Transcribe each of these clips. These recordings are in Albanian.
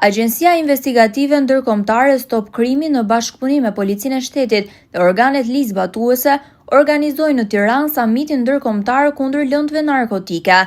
Agjencia Investigative Ndërkombëtare Stop Krimi në bashkëpunim me Policinë e Shtetit dhe organet ligjzbatuese organizoi në Tiranë samitin ndërkombëtar kundër lëndëve narkotike.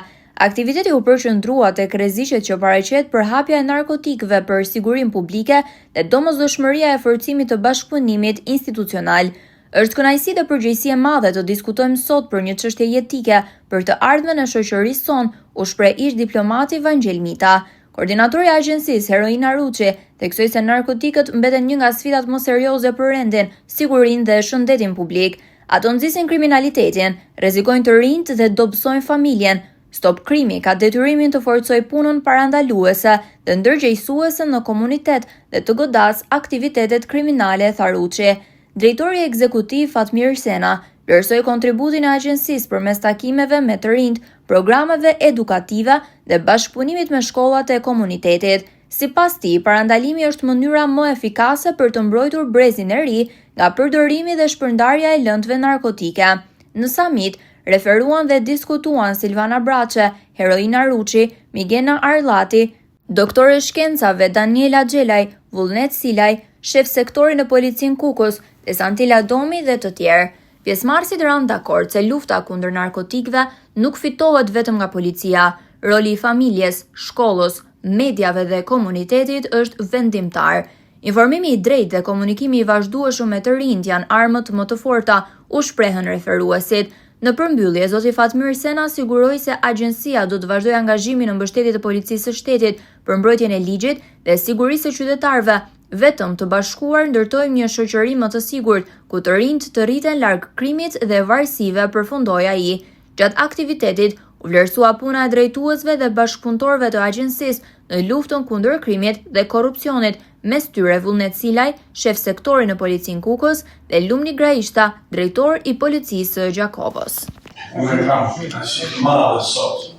Aktiviteti u përqendrua tek rreziqet që paraqet për hapja e narkotikëve për sigurinë publike dhe domosdoshmëria e forcimit të bashkëpunimit institucional. Është kënaqësi dhe përgjegjësi e madhe të diskutojmë sot për një çështje jetike për të ardhmen e shoqërisë sonë, u shpreh ish diplomati Vangel Mita. Koordinatori i agjencisë Heroina Ruçi theksoi se narkotikët mbeten një nga sfidat më serioze për rendin, sigurinë dhe shëndetin publik. Ato nxisin kriminalitetin, rrezikojnë të rinjt dhe dobësojnë familjen. Stop Krimi ka detyrimin të forcojë punën parandaluese dhe ndërgjegjësuese në komunitet dhe të godas aktivitetet kriminale, tha Ruçi. Drejtori ekzekutiv Fatmir Sena vlerësoi kontributin e agjencisë përmes takimeve me të rinjt, programeve edukative dhe bashkëpunimit me shkollat e komunitetit. Sipas tij, parandalimi është mënyra më efikase për të mbrojtur brezin e ri nga përdorimi dhe shpërndarja e lëndëve narkotike. Në samit, referuan dhe diskutuan Silvana Braçe, Heroina Ruçi, Migena Arllati, doktore shkencave Daniela Xhelaj, Vullnet Silaj, shef sektori në Policinë Kukës, Santila Domi dhe të tjerë. Pjesëmarrësit ranë dakord se lufta kundër narkotikëve nuk fitohet vetëm nga policia. Roli i familjes, shkollës, mediave dhe komunitetit është vendimtar. Informimi i drejtë dhe komunikimi i vazhdueshëm me të rinjt janë armët më të forta, u shprehën referuesit. Në përmbyllje, zoti Fatmir Sena siguroi se agjencia do të vazhdojë angazhimin në mbështetje të policisë së shtetit për mbrojtjen e ligjit dhe sigurisë së qytetarëve. Vetëm të bashkuar ndërtojmë një shoqëri më të sigurt, ku të rinjt të rriten larg krimit dhe varësive, përfundoi ai. Gjatë aktivitetit u vlerësua puna e drejtuesve dhe bashkëpunëtorëve të agjencisë në luftën kundër krimit dhe korrupsionit, mes tyre Vullnet Silaj, shef sektori në Policinë Kukës, dhe Lumni Graishta, drejtor i Policisë së Gjakovës. Unë kam kënaqësi të madhe sot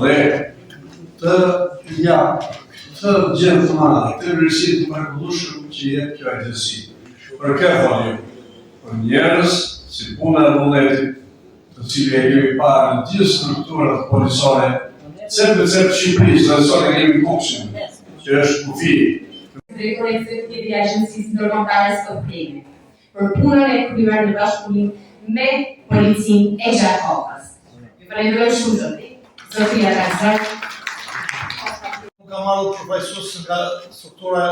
dhe të gjithë të madhe, të vlerësit të mrekullueshëm që jep kjo agjenci. Për këtë thoni ju, për njerëz si puna e Vullnetit, të cilë e kemi parë në gjithë strukturat policore, cep Shqipërisë, dhe sot e kemi Kuksin, që është kufi. Drejtori ekzekutiv i Agjencisë Ndërkombëtare Stop Krimi, për punën e kryer në bashkëpunim me Policinë e Gjakovës. Ju falenderoj shumë zoti. Zoti Arazak. Kam marrë përfaqësues nga struktura,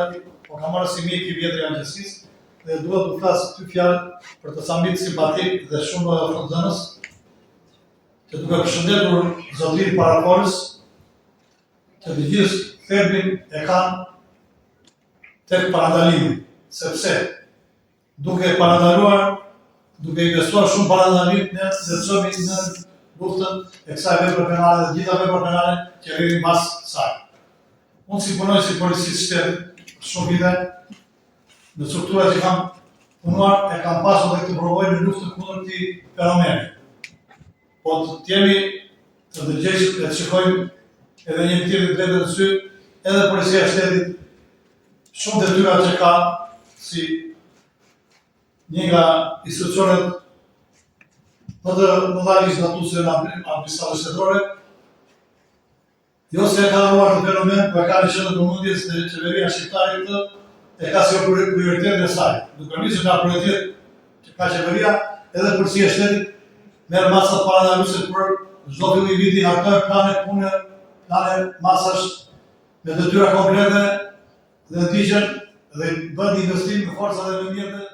po kam marrë si mjek i vjetër i agjencisë dhe duhet të flas dy fjalë për të samit simpatik dhe shumë frondëzës, që duke përshëndetur zotin paraforës, që të gjithë thelbin e kanë tek parandalimi, sepse duke parandaluar, duke investuar shumë parandalim, ne zëtësomi në luftën e kësaj vepre penale dhe gjitha vepra penale që rrinë pas saj. Unë si punoj si policisë shtetit shumë vite, në strukturat që kam punuar e kam pasur dhe këtë provoj në luftën kundër këtij fenomeni. Po të jemi të ndërgjegjshëm dhe të shikojmë edhe një tjetër drejtë në sy, edhe policia e shtetit shumë detyra që ka si një nga institucionet më të mëdha legislatuese në administratën shtetërore, jo se e ka ruar të fenomen, po e ka në qendër vëmendjes dhe qeveria shqiptare këtë e ka si prioritet e saj. Duke nisur nga prioritet që ka qeveria, edhe policia e shtetit merr masa parandaluese për çdo fillim viti, hartoj plane pune, plane masash me detyra konkrete dhe ndiqen dhe bën investim në forcat e mjete.